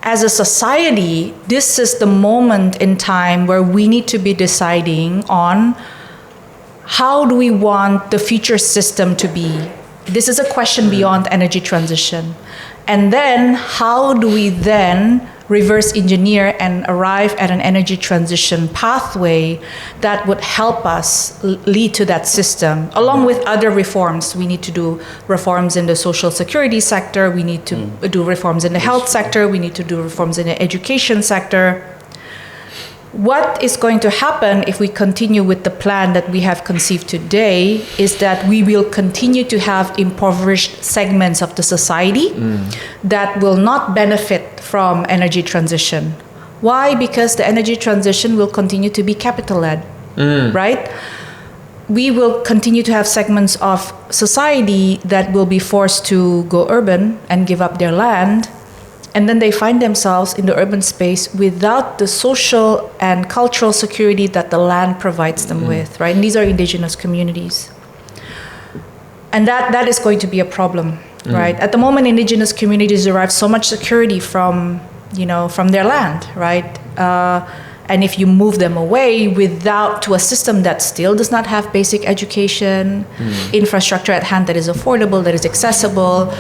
as a society, this is the moment in time where we need to be deciding on how do we want the future system to be. This is a question beyond energy transition. And then how do we then reverse engineer and arrive at an energy transition pathway that would help us lead to that system, along with other reforms. We need to do reforms in the social security sector, we need to do reforms in the health sector, we need to do reforms in the education sector. What is going to happen if we continue with the plan that we have conceived today is that we will continue to have impoverished segments of the society that will not benefit from energy transition. Why? Because the energy transition will continue to be capital-led, right? We will continue to have segments of society that will be forced to go urban and give up their land. And then they find themselves in the urban space without the social and cultural security that the land provides them with, right? And these are indigenous communities. And that is going to be a problem, right? At the moment, indigenous communities derive so much security from their land, right? And if you move them away to a system that still does not have basic education, infrastructure at hand that is affordable, that is accessible,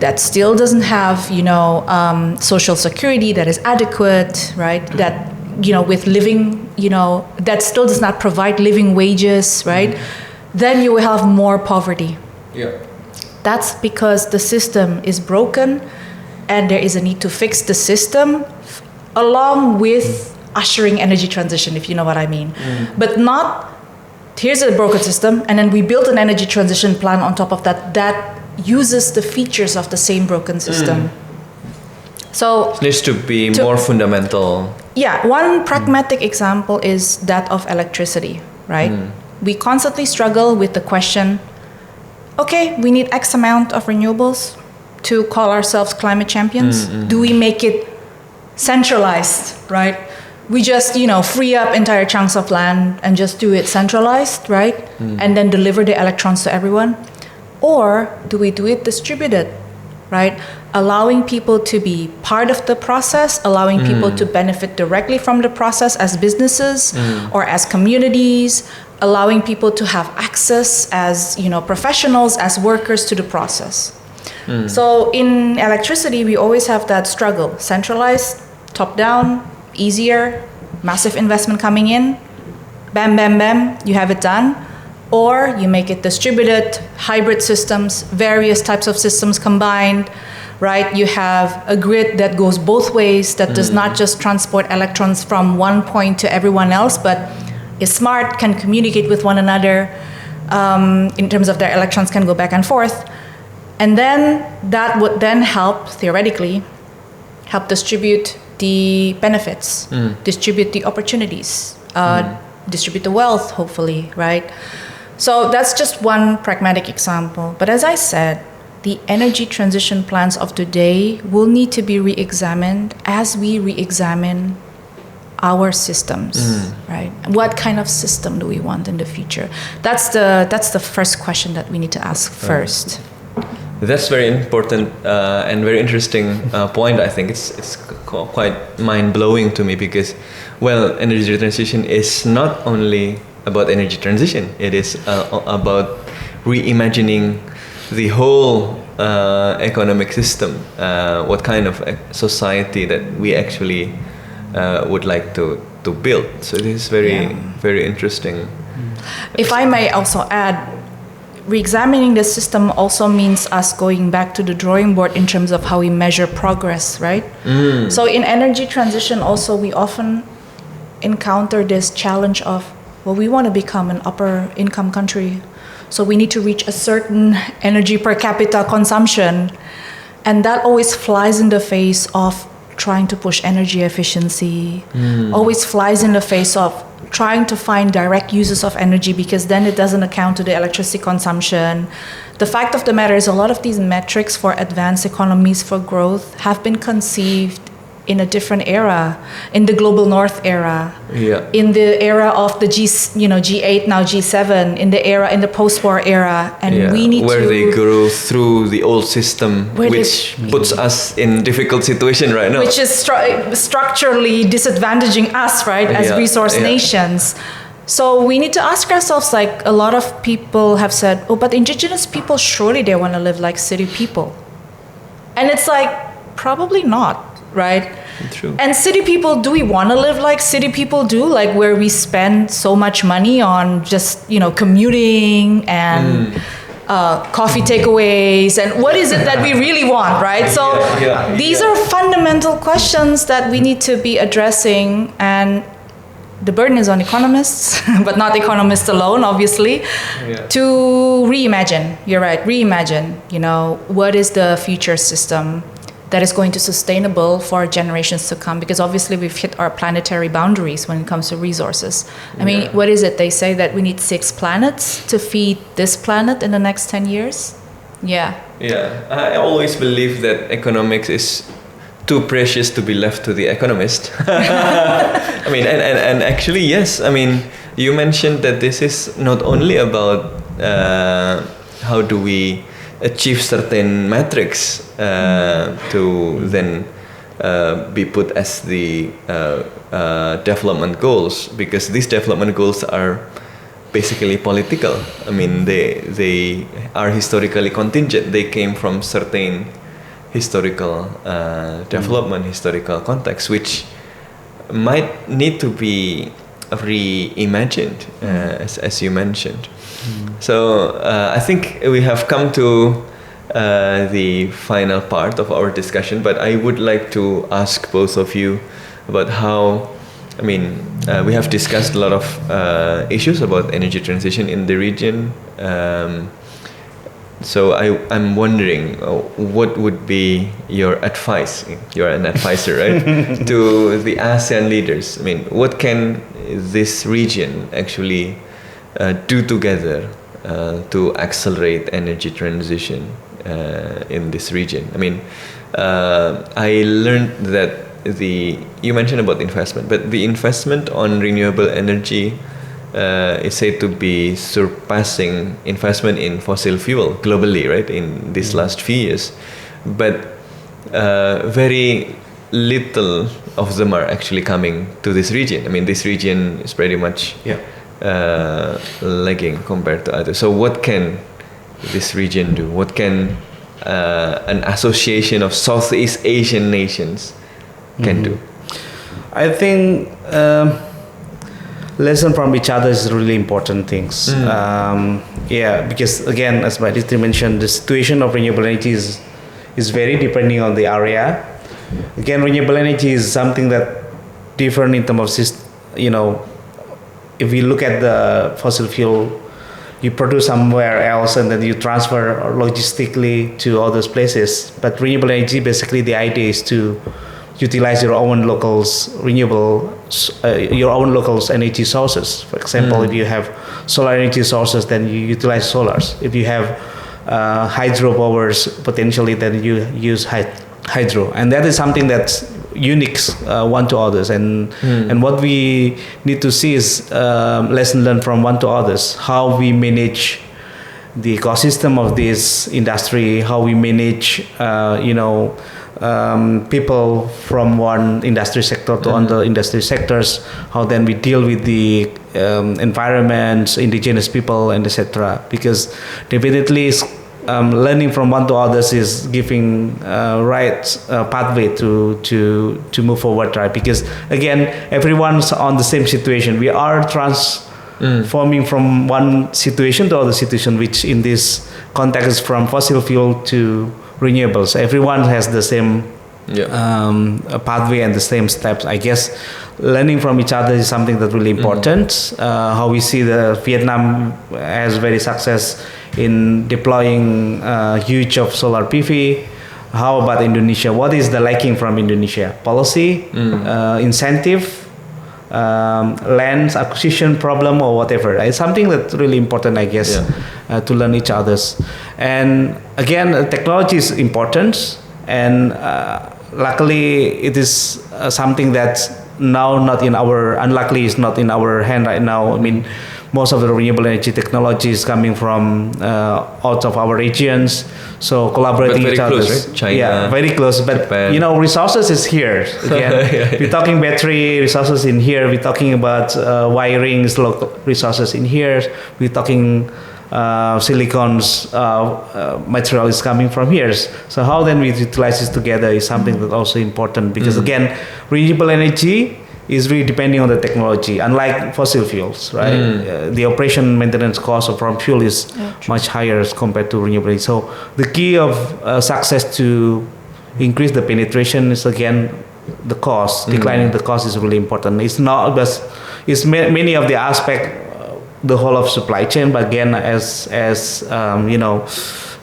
that still doesn't have, social security that is adequate, right? That, with living, that still does not provide living wages, right? Then you will have more poverty. Yeah. That's because the system is broken and there is a need to fix the system along with ushering energy transition, if you know what I mean. But not, here's a broken system and then we build an energy transition plan on top of that uses the features of the same broken system. So it needs to be more fundamental. Yeah, one pragmatic example is that of electricity, right? We constantly struggle with the question, okay, we need X amount of renewables to call ourselves climate champions. Do we make it centralized, right? We just, free up entire chunks of land and just do it centralized, right? And then deliver the electrons to everyone. Or do we do it distributed, right? Allowing people to be part of the process, allowing people to benefit directly from the process as businesses or as communities, allowing people to have access as, professionals, as workers to the process. So in electricity, we always have that struggle. Centralized, top down, easier, massive investment coming in, bam, bam, bam, you have it done. Or you make it distributed, hybrid systems, various types of systems combined, right? You have a grid that goes both ways, that does not just transport electrons from one point to everyone else, but is smart, can communicate with one another in terms of their electrons can go back and forth. And then that would then help, theoretically, help distribute the benefits, distribute the opportunities, distribute the wealth, hopefully, right? So that's just one pragmatic example. But as I said, the energy transition plans of today will need to be re-examined as we re-examine our systems, right? What kind of system do we want in the future? That's the first question that we need to ask first. That's very important and very interesting point. I think it's quite mind-blowing to me because, well, energy transition is not only about energy transition. It is about reimagining the whole economic system, what kind of society that we actually would like to build. So it is very interesting. If I may also add, re-examining the system also means us going back to the drawing board in terms of how we measure progress, right? So in energy transition also, we often encounter this challenge of, well, we want to become an upper income country, so we need to reach a certain energy per capita consumption. And that always flies in the face of trying to push energy efficiency, always flies in the face of trying to find direct uses of energy because then it doesn't account to the electricity consumption. The fact of the matter is a lot of these metrics for advanced economies for growth have been conceived in a different era, in the global north era, in the era of the G8, now G7, in the post-war era, and we need where they grew through the old system, which puts us in difficult situation right now, which is structurally disadvantaging us, right, as resource nations. So we need to ask ourselves, like a lot of people have said, oh, but indigenous people, surely they want to live like city people, and it's like probably not. Right? True. And city people, do we want to live like city people do? Like where we spend so much money on just, commuting and coffee takeaways and what is it that we really want, right? So these are fundamental questions that we need to be addressing, and the burden is on economists, but not economists alone, obviously, to reimagine. You're right, reimagine, what is the future system that is going to be sustainable for generations to come, because obviously we've hit our planetary boundaries when it comes to resources. I mean, what is it? They say that we need 6 planets to feed this planet in the next 10 years. Yeah. I always believe that economics is too precious to be left to the economist. I mean, and actually, yes. I mean, you mentioned that this is not only about how do we achieve certain metrics to then be put as the development goals, because these development goals are basically political. I mean, they are historically contingent. They came from certain historical development, historical context, which might need to be reimagined, as you mentioned. So I think we have come to the final part of our discussion, but I would like to ask both of you about how, we have discussed a lot of issues about energy transition in the region. So I'm wondering, what would be your advice? You're an advisor, right? To the ASEAN leaders. What can this region actually do together to accelerate energy transition in this region? I learned that you mentioned about investment, but the investment on renewable energy is said to be surpassing investment in fossil fuel globally, right, in these last few years. But very little of them are actually coming to this region. This region is pretty much lagging compared to others. So what can this region do? What can an association of Southeast Asian nations can do? I think lesson from each other is really important things. Because again, as Adhityani mentioned, the situation of renewable energy is very depending on the area. Again, renewable energy is something that different in terms of if you look at the fossil fuel, you produce somewhere else and then you transfer logistically to all those places. But renewable energy, basically the idea is to utilize your own locals energy sources. For example, if you have solar energy sources, then you utilize solars. If you have hydro powers, potentially, then you use hydro. And that is something that's unique one to others. And what we need to see is lesson learned from one to others, how we manage the ecosystem of this industry, how we manage people from one industry sector to other industry sectors, how then we deal with the environments, indigenous people, and etc. Because definitely learning from one to others is giving right pathway to move forward, right? Because again, everyone's on the same situation. We are transforming from one situation to other situation, which in this context is from fossil fuel to renewables. Everyone has the same pathway and the same steps. I guess learning from each other is something that's really important. How we see the Vietnam has very success in deploying huge of solar PV. How about Indonesia? What is the lacking from Indonesia? Policy, incentive, land acquisition problem, or whatever. It's something that's really important, I guess, to learn each other's. And again, technology is important, and luckily it is something that's now not in our, unluckily it's not in our hand right now. Most of the renewable energy technology is coming from out of our regions. So collaborating with each other. Close, right? China, very close. But Japan. Resources is here. Again, we're talking battery resources in here. We're talking about wirings, local resources in here. We're talking silicons material is coming from here. So how then we utilize this together is something that's also important, because again, renewable energy is really depending on the technology, unlike fossil fuels, right? The operation maintenance cost of from fuel is much higher as compared to renewable energy. So the key of success to increase the penetration is again the cost. Declining the cost is really important. It's not just, it's many of the aspect, the whole of supply chain, but again, as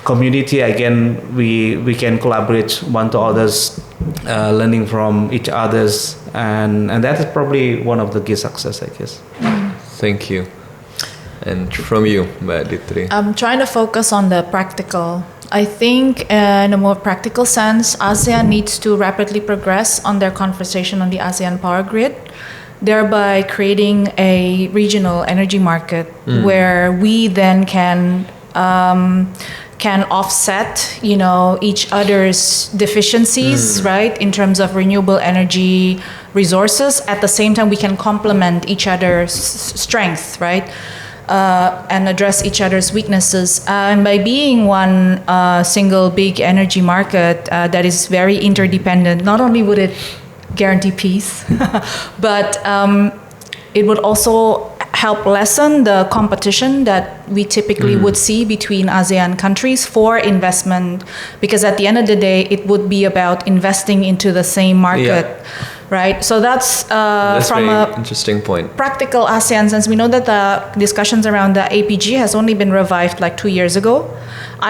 community, again, we can collaborate one to others, learning from each others, and that is probably one of the key success, I guess. Thank you. And from you, Mbak Adhityani. I'm trying to focus on the practical. I think in a more practical sense, ASEAN needs to rapidly progress on their conversation on the ASEAN power grid, thereby creating a regional energy market where we then can offset, each other's deficiencies, right, in terms of renewable energy resources. At the same time, we can complement each other's strengths, right, and address each other's weaknesses. And by being one single big energy market that is very interdependent, not only would it guarantee peace, but it would also help lessen the competition that we typically would see between ASEAN countries for investment, because at the end of the day, it would be about investing into the same market, right? So that's from very a interesting point. practical ASEAN sense. We know that the discussions around the APG has only been revived like 2 years ago.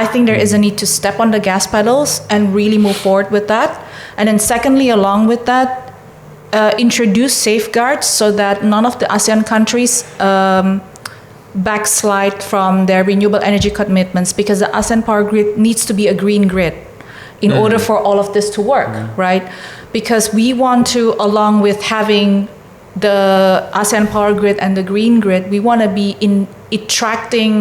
I think there is a need to step on the gas pedals and really move forward with that. And then secondly, along with that, introduce safeguards so that none of the ASEAN countries backslide from their renewable energy commitments, because the ASEAN power grid needs to be a green grid in order for all of this to work, right? Because we want to, along with having the ASEAN power grid and the green grid, we want to be in attracting,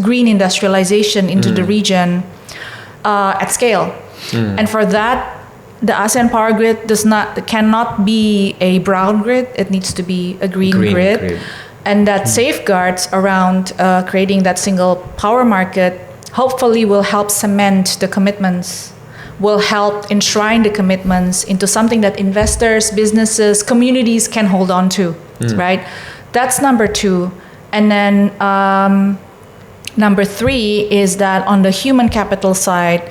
green industrialization into the region at scale. And for that, the ASEAN power grid cannot be a brown grid. It needs to be a green grid. And that safeguards around creating that single power market hopefully will help cement the commitments, will help enshrine the commitments into something that investors, businesses, communities can hold on to, right? That's number 2. And then number 3 is that on the human capital side,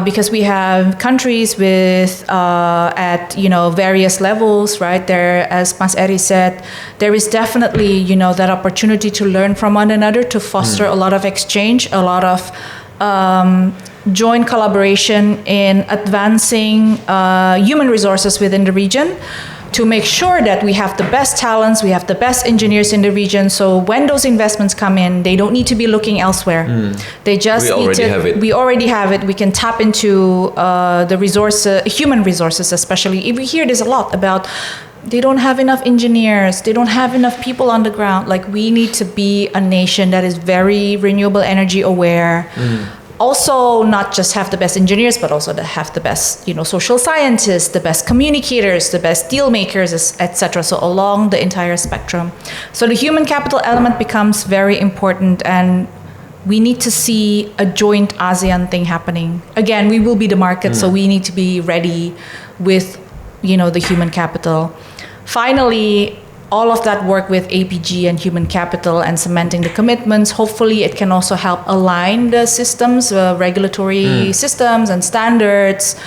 because we have countries with at various levels, right? There, as Mas Ery said, there is definitely that opportunity to learn from one another, to foster a lot of exchange, a lot of joint collaboration in advancing human resources within the region, to make sure that we have the best talents, we have the best engineers in the region. So when those investments come in, they don't need to be looking elsewhere. They just we already have it. We can tap into the human resources, especially. We hear this a lot about they don't have enough engineers, they don't have enough people on the ground. Like, we need to be a nation that is very renewable energy aware. Also, not just have the best engineers, but also to have the best, social scientists, the best communicators, the best deal makers, etc. So along the entire spectrum. So the human capital element becomes very important, and we need to see a joint ASEAN thing happening. Again, we will be the market, so we need to be ready with, the human capital. Finally, all of that work with APG and human capital and cementing the commitments, hopefully it can also help align the systems, regulatory systems and standards,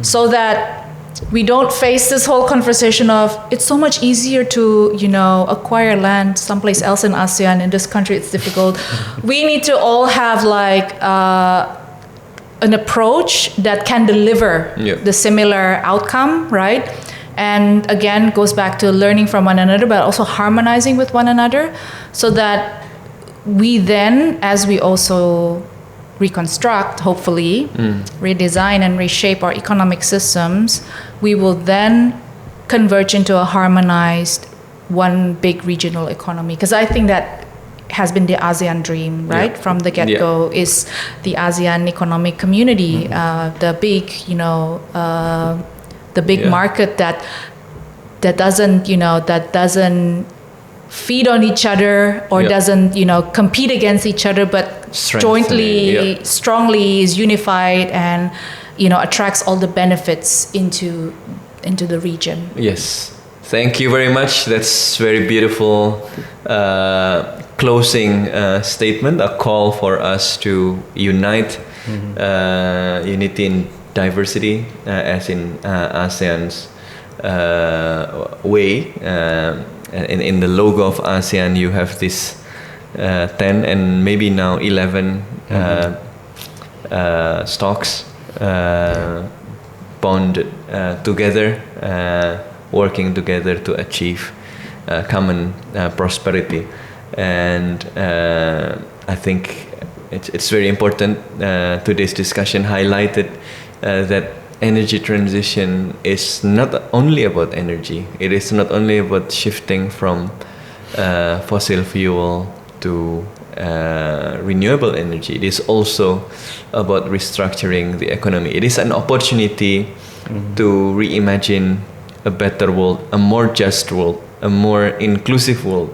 so that we don't face this whole conversation of it's so much easier to, acquire land someplace else in ASEAN. In this country, it's difficult. We need to all have an approach that can deliver the similar outcome, right? And again, goes back to learning from one another, but also harmonizing with one another, so that we then, as we also reconstruct, hopefully, redesign and reshape our economic systems, we will then converge into a harmonized one big regional economy. Because I think that has been the ASEAN dream, right? From the get-go, is the ASEAN economic community, the big, the big market that doesn't feed on each other or doesn't compete against each other, but jointly, strongly is unified and attracts all the benefits into the region. Yes, thank you very much. That's very beautiful closing statement, a call for us to unite, unity in diversity, as in ASEAN's way. In the logo of ASEAN, you have this 10 and maybe now 11 stalks bonded together, working together to achieve common prosperity. And I think it's very important. Today's discussion highlighted that energy transition is not only about energy. It is not only about shifting from fossil fuel to renewable energy. It is also about restructuring the economy. It is an opportunity to reimagine a better world, a more just world, a more inclusive world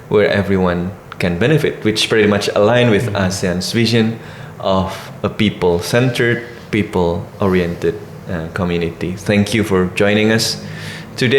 where everyone can benefit, which pretty much align with ASEAN's vision of a people-centered, people-oriented community. Thank you for joining us